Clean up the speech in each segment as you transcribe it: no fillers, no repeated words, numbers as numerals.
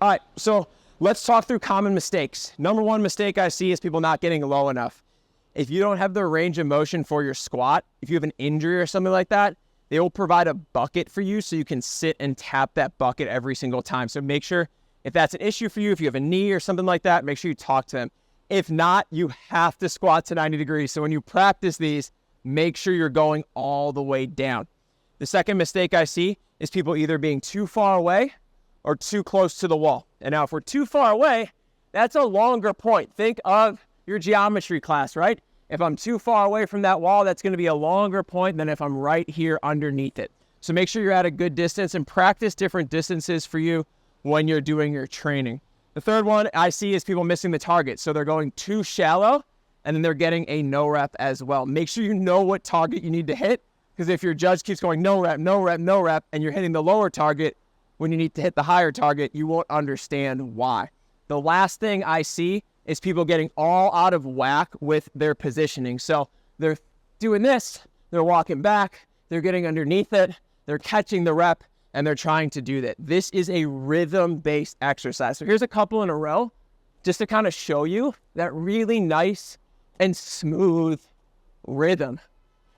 All right, so let's talk through common mistakes. Number one mistake I see is people not getting low enough. If you don't have the range of motion for your squat, if you have an injury or something like that, they will provide a bucket for you so you can sit and tap that bucket every single time. So make sure, if that's an issue for you, if you have a knee or something like that, make sure you talk to them. If not, you have to squat to 90 degrees. So when you practice these, make sure you're going all the way down. The second mistake I see is people either being too far away or too close to the wall. And now if we're too far away, that's a longer point. Think of your geometry class, right? If I'm too far away from that wall, that's going to be a longer point than if I'm right here underneath it. So make sure you're at a good distance and practice different distances for you when you're doing your training. The third one I see is people missing the target. So they're going too shallow and then they're getting a no rep as well. Make sure you know what target you need to hit, because if your judge keeps going no rep, no rep, no rep, and you're hitting the lower target when you need to hit the higher target, you won't understand why. The last thing I see is people getting all out of whack with their positioning. So they're doing this, they're walking back, they're getting underneath it, they're catching the rep, and they're trying to do that. This is a rhythm-based exercise. So here's a couple in a row, just to kind of show you that really nice and smooth rhythm.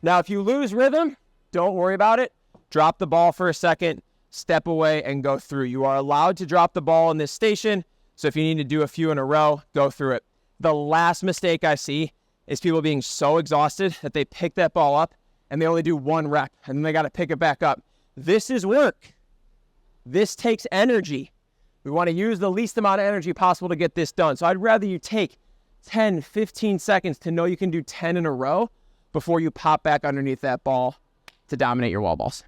Now, if you lose rhythm, don't worry about it. Drop the ball for a second, step away, and go through. You are allowed to drop the ball in this station. So if you need to do a few in a row, go through it. The last mistake I see is people being so exhausted that they pick that ball up and they only do one rep and then they got to pick it back up. This is work. This takes energy. We want to use the least amount of energy possible to get this done. So I'd rather you take 10, 15 seconds to know you can do 10 in a row before you pop back underneath that ball to dominate your wall balls.